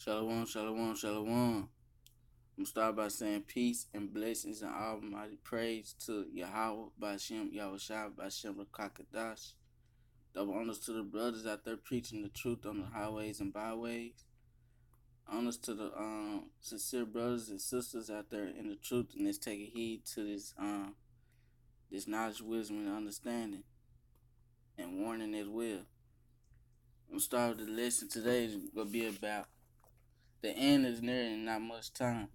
Shalom, shalom, shalom. I'm gonna start by saying peace and blessings and almighty praise to Yahweh, Bashem, Yahushua, Bashem, Rakakadash. Double honors to the brothers out there preaching the truth on the highways and byways. Honors to the sincere brothers and sisters out there in the truth and let's take heed to this knowledge, wisdom, and understanding and warning as well. I'm gonna start with the lesson today. Is gonna be about the end is near and not much time.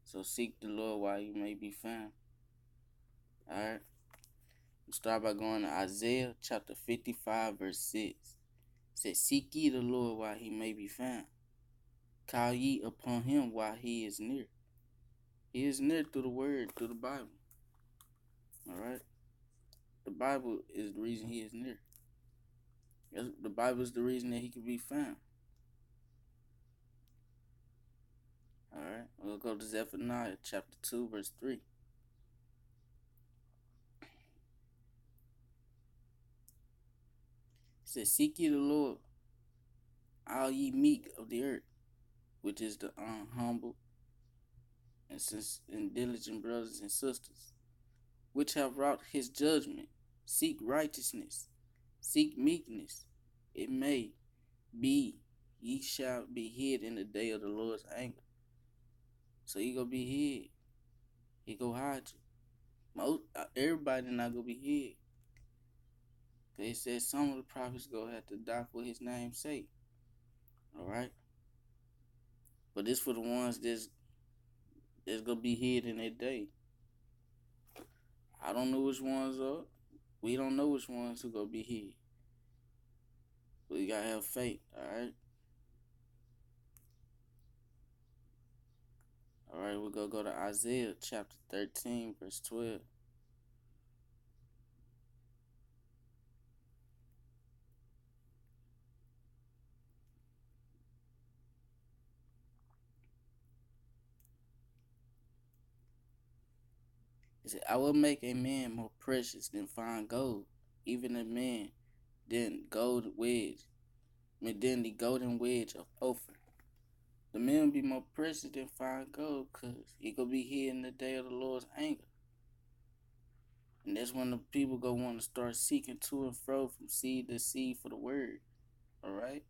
So seek the Lord while you may be found. Alright. We'll start by going to Isaiah chapter 55, verse 6. It says, seek ye the Lord while he may be found. Call ye upon him while he is near. He is near through the word, through the Bible. Alright. The Bible is the reason he is near. The Bible is the reason that he can be found. Alright. We'll go to Zephaniah chapter 2, verse 3. It says, seek ye the Lord, all ye meek of the earth, which is the humble and diligent brothers and sisters, which have wrought his judgment. Seek righteousness, seek meekness. It may be ye shall be hid in the day of the Lord's anger. So you gonna be hid. He gonna hide you. Everybody not gonna be hid. They said some of the prophets gonna have to die for his name's sake. Alright? But this for the ones that's gonna be hid in that day. I don't know which ones are. We don't know which ones who gonna be hid. But you gotta have faith, alright? Alright, we're gonna go to Isaiah chapter 13, verse 12. It said, I will make a man more precious than fine gold, even a man than the golden wedge of Ophir. The man will be more precious than fine gold, cause he gonna be here in the day of the Lord's anger. And that's when the people gonna want to start seeking to and fro from seed to seed for the word. Alright?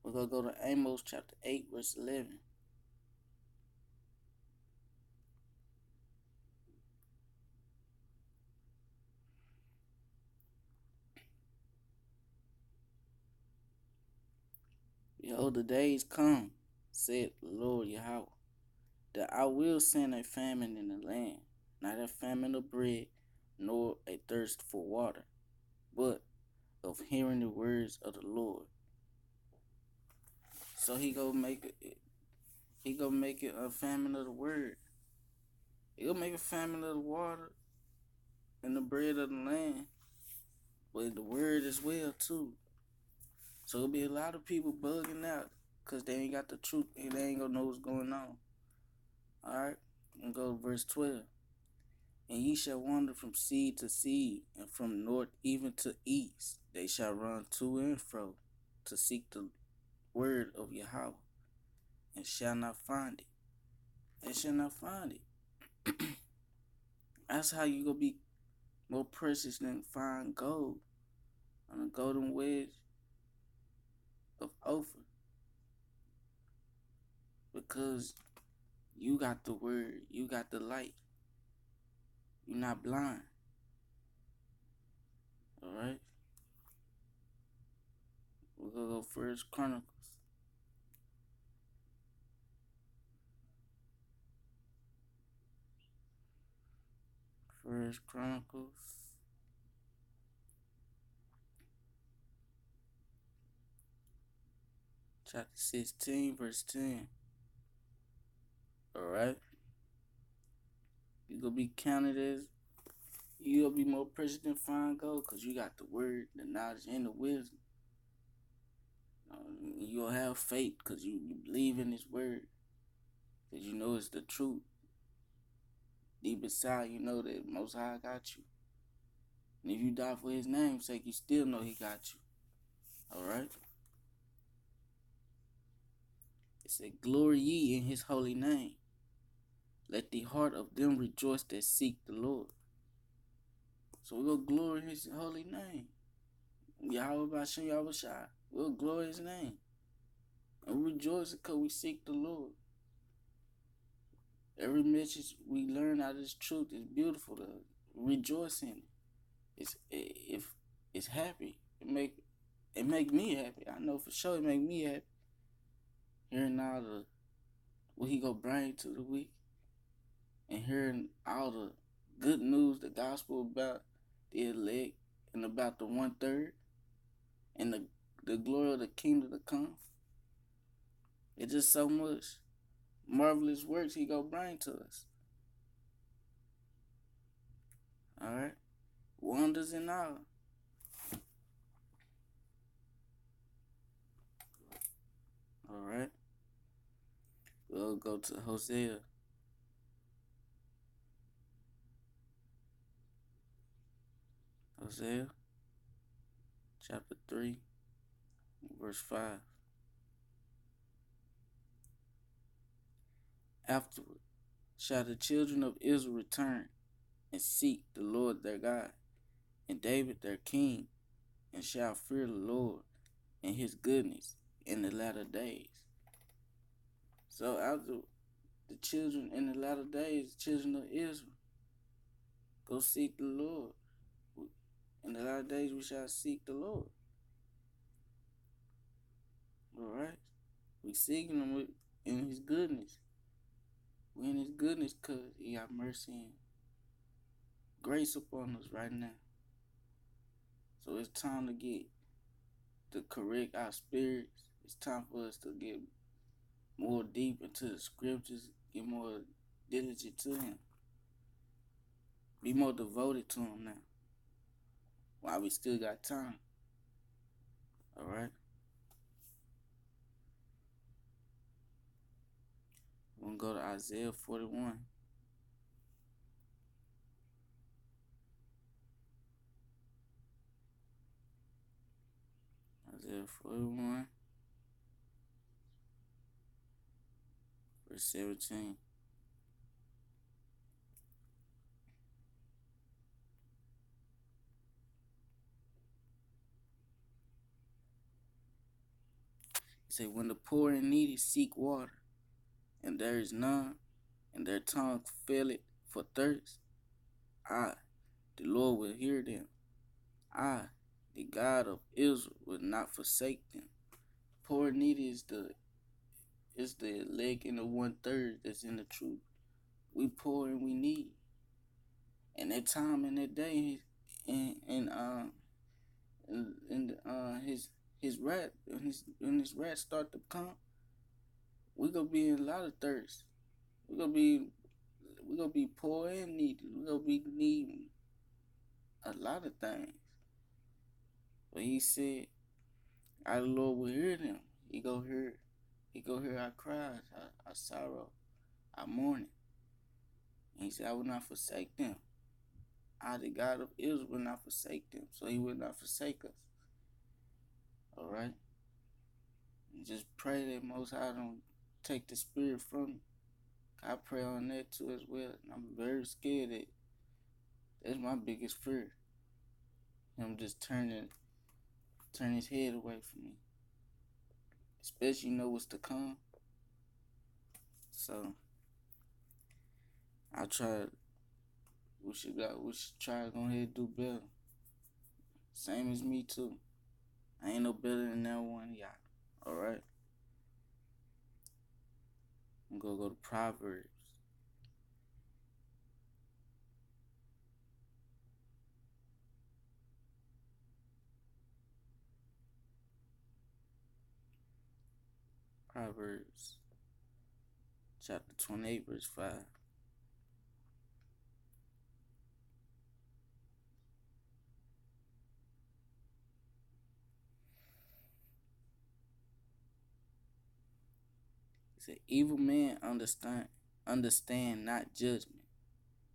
We're gonna go to Amos chapter 8, verse 11. Behold, the days come, said the Lord Yahweh, that I will send a famine in the land, not a famine of bread, nor a thirst for water, but of hearing the words of the Lord. So he gonna make it a famine of the word. He gonna make a famine of the water and the bread of the land, but the word as well too. So it'll be a lot of people bugging out because they ain't got the truth and they ain't gonna know what's going on. Alright, and go to verse 12. And ye shall wander from sea to sea, and from north even to east. They shall run to and fro to seek the word of Yahweh, and shall not find it. They shall not find it. That's how you gonna be more precious than fine gold on a golden wedge of Ophir. Because you got the word, you got the light. You're not blind. Alright? We're gonna go First Chronicles. First Chronicles. Chapter 16, verse 10. Alright? You gonna be counted as, you gonna be more precious than fine gold because you got the word, the knowledge, and the wisdom. You gonna have faith because you believe in his word. Because you know it's the truth. Deep inside, you know that Most High got you. And if you die for his name's sake, you still know he got you. Alright? It said, glory ye in his holy name. Let the heart of them rejoice that seek the Lord. So we'll glory in his holy name. Yahweh Bashem Yahweh Shai. We'll glory his name. And we rejoice because we seek the Lord. Every message we learn out of this truth is beautiful to us. Rejoice in it. It's happy. It make me happy. I know for sure it make me happy. Hearing all the what he gonna bring to the week. And hearing all the good news, the gospel about the elect and about the 1/3 and the glory of the kingdom to come. It's just so much marvelous works he gonna bring to us. Alright? Wonders and all. Alright? We'll go to Hosea. Hosea chapter 3, verse 5. Afterward shall the children of Israel return and seek the Lord their God, and David their king, and shall fear the Lord and his goodness in the latter days. So after the children in the latter days, the children of Israel, go seek the Lord. In the latter days we shall seek the Lord. Alright? We seeking him in his goodness. We in his goodness because he got mercy and grace upon us right now. So it's time to correct our spirits. It's time for us to get more deep into the scriptures, get more diligent to him. Be more devoted to him now. While we still got time. Alright? We're going to go to Isaiah 41. Isaiah 41, verse 17. It says, when the poor and needy seek water, and there is none, and their tongue faileth for thirst, I, the Lord, will hear them. I, the God of Israel, will not forsake them. Poor and needy is the leg in the 1/3 that's in the truth. We poor and we need. And that time and that day, his rat when his rat start to come, we gonna be in a lot of thirst. We gonna be poor and needy. We gonna be needing a lot of things. But he said, our Lord will hear them. He go hear our cries, our sorrow, our mourning. And he said, I will not forsake them. I, the God of Israel, will not forsake them. So he will not forsake us. Alright? And just pray that Most High don't take the spirit from me. I pray on that too as well. And I'm very scared that that's my biggest fear. Him just turn his head away from me. Especially what's to come. So we should try to go ahead and do better. Same as me too. I ain't no better than that one, y'all. Alright? I'm gonna go to Proverbs. Proverbs chapter 28, verse 5. It said, evil men understand not judgment,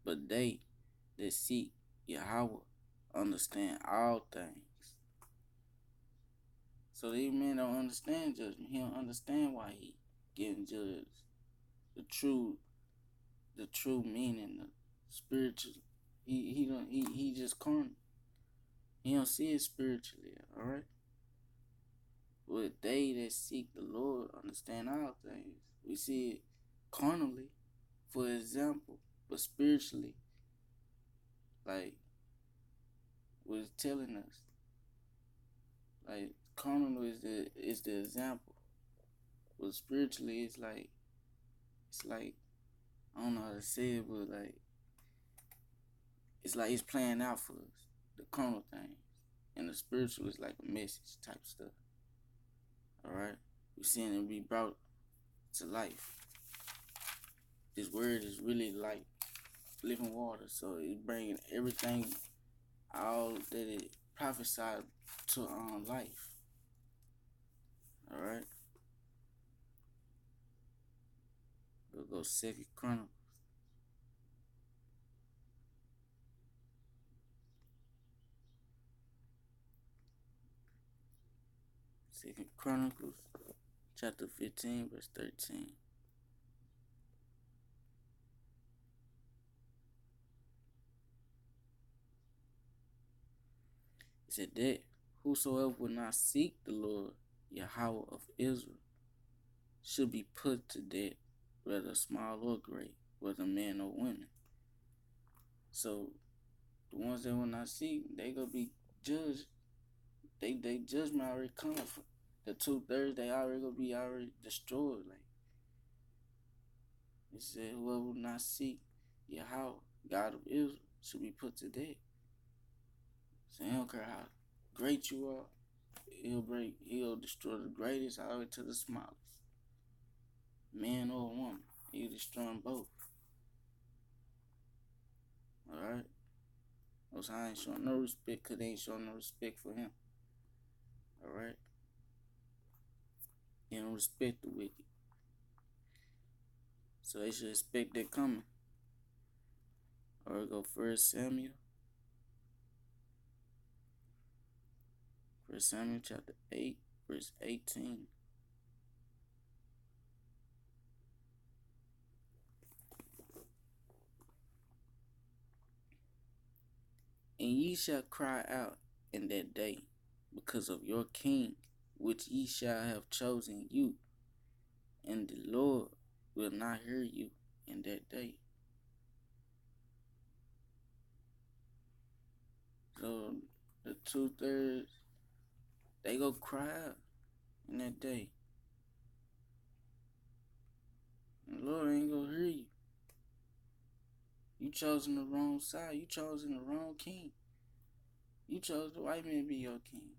but they that seek Yahweh understand all things. So these men don't understand judgment. He don't understand why he getting judged. The true the true meaning, the spiritual. He just carnal. He don't see it spiritually. All right. But they that seek the Lord understand all things. We see it carnally, for example, but spiritually, like what it's telling us. Like carnal is the example, but spiritually it's like I don't know how to say it, but like it's like it's playing out for us. The carnal thing, and the spiritual is like a message type stuff. All right, we're seeing it be brought to life. This word is really like living water, so it's bringing everything all that it prophesied to life. All right, we'll go Second Chronicles. Second Chronicles, chapter 15, verse 13. It said that whosoever will not seek the Lord, Yahweh of Israel, should be put to death, whether small or great, whether man or women. So the ones that will not seek, they gonna be judged. They judgment already coming. The 2/3 they already gonna be already destroyed. Like it said, whoever will not seek Yahweh, God of Israel, should be put to death. So he don't care how great you are, he'll destroy the greatest all the way to the smallest. Man or woman. He'll destroy them both. Alright? Most High ain't showing no respect because they ain't showing no respect for him. Alright? He don't respect the wicked. So they should expect that coming. Or go 1 Samuel chapter 8, verse 18. And ye shall cry out in that day because of your king, which ye shall have chosen you, and the Lord will not hear you in that day. So the 2/3, they go cry out in that day. And the Lord ain't gonna hear you. You chosen the wrong side. You chosen the wrong king. You chose the white man to be your king.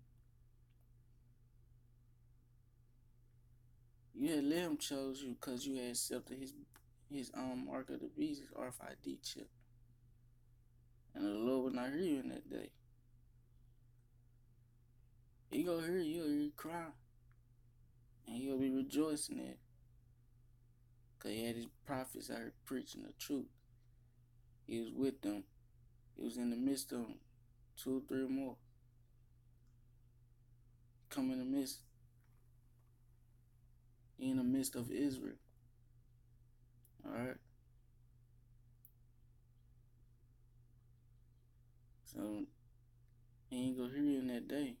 You had let him chose you because you had accepted his mark of the beast, his RFID chip. And the Lord will not hear you in that day. He gonna hear you, he'll hear you cry. And he'll be rejoicing it. Because he had his prophets out here preaching the truth. He was with them. He was in the midst of them. 2 or 3 more. Come in the midst. He in the midst of Israel. Alright? So he ain't gonna hear you in that day.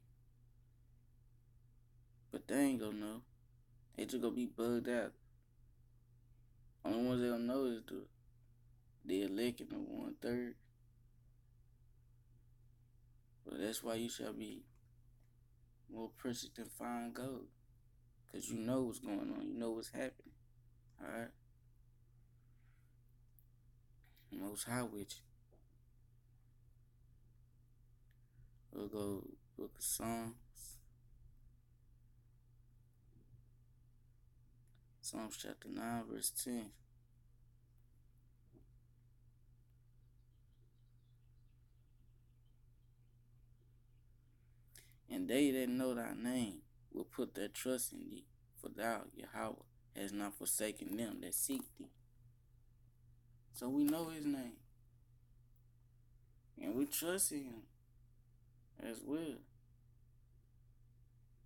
But they ain't gonna know. They just gonna be bugged out. Only ones they'll know is the elect and the 1/3. But that's why you shall be more precious than fine gold. Because you know what's going on. You know what's happening. Alright? Most High with you. We'll go Book of Psalms. Psalms chapter 9, verse 10. And they that know thy name will put their trust in thee, for thou, Yahweh, has not forsaken them that seek thee. So we know his name. And we trust in him as well.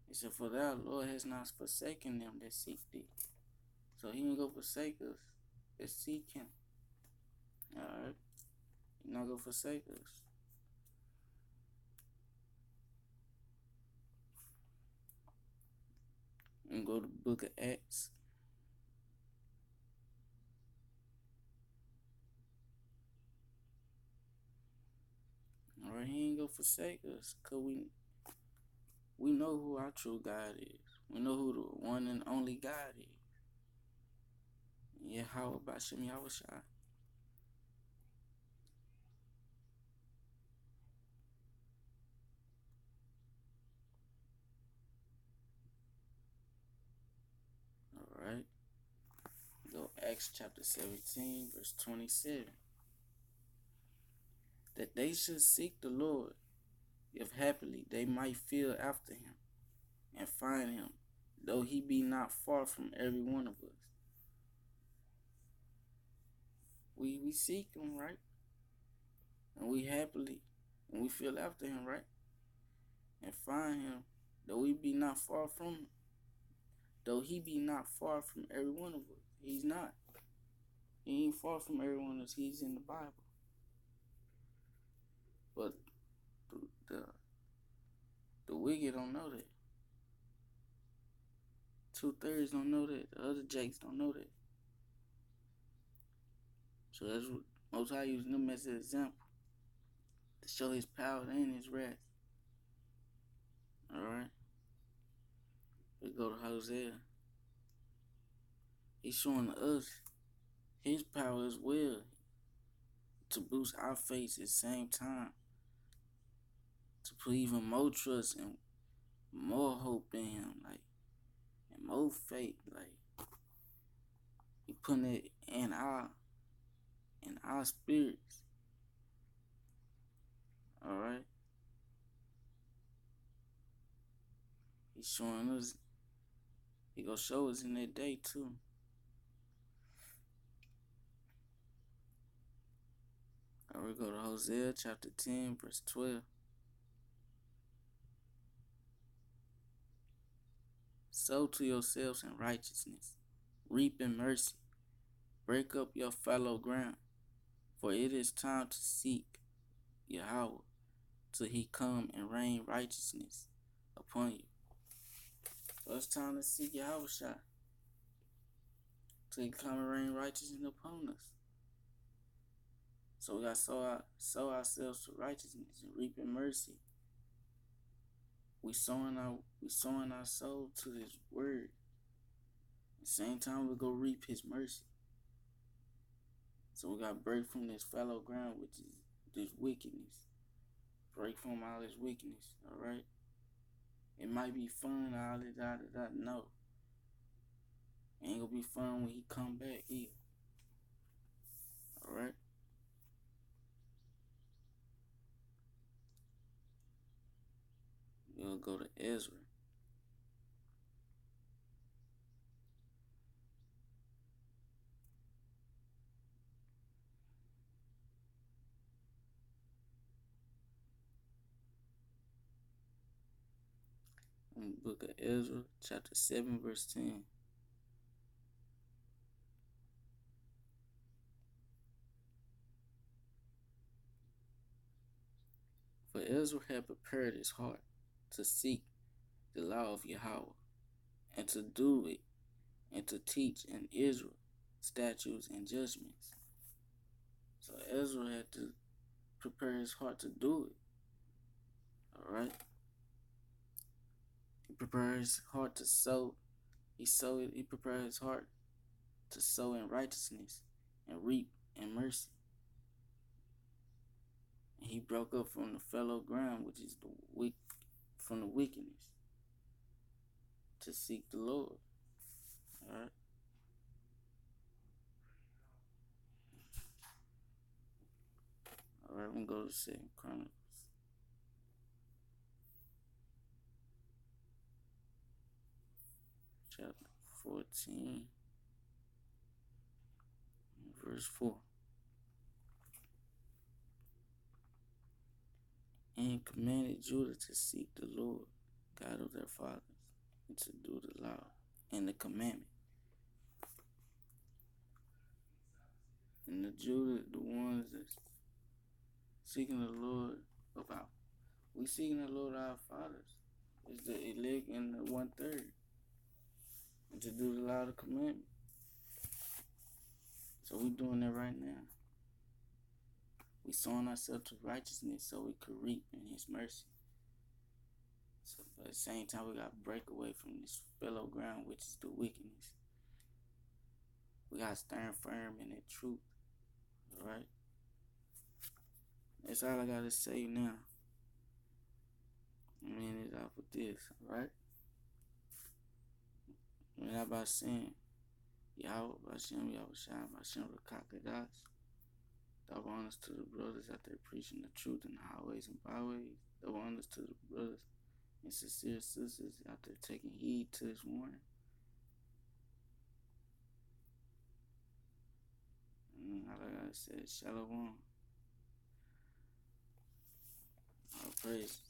He said, for thou, Lord, has not forsaken them that seek thee. So he ain't gonna forsake us. Let's seek him. Alright? He's not gonna forsake us. And go to the book of Acts. Alright, he ain't gonna forsake us. Cause we know who our true God is. We know who the one and only God is. Yahweh Bashem Yahushua. Alright. Go Acts chapter 17, verse 27. That they should seek the Lord, if happily they might feel after him, and find him, though he be not far from every one of us. We seek him, right? And we happily, and we feel after him, right? And find him, though he be not far from him. Though he be not far from every one of us. He's not. He ain't far from every one of us. He's in the Bible. But the wicked don't know that. 2/3 don't know that. The other Jakes don't know that. So that's what Most High using them as an example to show his power and his wrath. Alright? We go to Hosea. He's showing us his power as well to boost our faith at the same time. To put even more trust and more hope in him, like, and more faith, like, he putting it in our spirits. Alright? He's showing us, he gonna show us in that day too. Alright, we go to Hosea chapter 10, verse 12. Sow to yourselves in righteousness, reap in mercy, break up your fallow ground, for it is time to seek Yahweh till he come and rain righteousness upon you. So it's time to seek Yahweh till he come and rain righteousness upon us. So we got to sow ourselves to righteousness and reap in mercy. We sowing our soul to his word. At the same time, we go reap his mercy. So we got to break from this fallow ground, which is this wickedness. Break from all this wickedness, alright? It might be fun, all that, no. It ain't gonna be fun when he come back either. Alright? We'll go to Ezra. In the book of Ezra, chapter 7, verse 10. For Ezra had prepared his heart to seek the law of Yahweh, and to do it, and to teach in Israel statutes and judgments. So Ezra had to prepare his heart to do it. Alright? He prepared his heart to sow. He prepared his heart to sow in righteousness and reap in mercy. And he broke up from the fallow ground, which is from the wickedness, to seek the Lord. Alright? Alright, I'm gonna go to 2 Chronicles. Chapter 14, verse 4. And commanded Judah to seek the Lord, God of their fathers, and to do the law and the commandment, Judah, the ones that's seeking the Lord of our, we seeking the Lord our fathers. It's the elect and the 1/3. And to do the law of the commandment. So we doing that right now. We sowing ourselves to righteousness so we could reap in his mercy. So but at the same time we gotta break away from this fellow ground, which is the wickedness. We gotta stand firm in that truth. Alright? That's all I gotta say now. I'm ending it off with this, alright? And how about saying Yahweh Bashem, Yahweh Shai, Bashem Rakakadas. Double honors to the brothers out there preaching the truth in the highways and byways. Double honors to the brothers and sincere sisters out there taking heed to this warning. And all I gotta say is Shalom. All praise.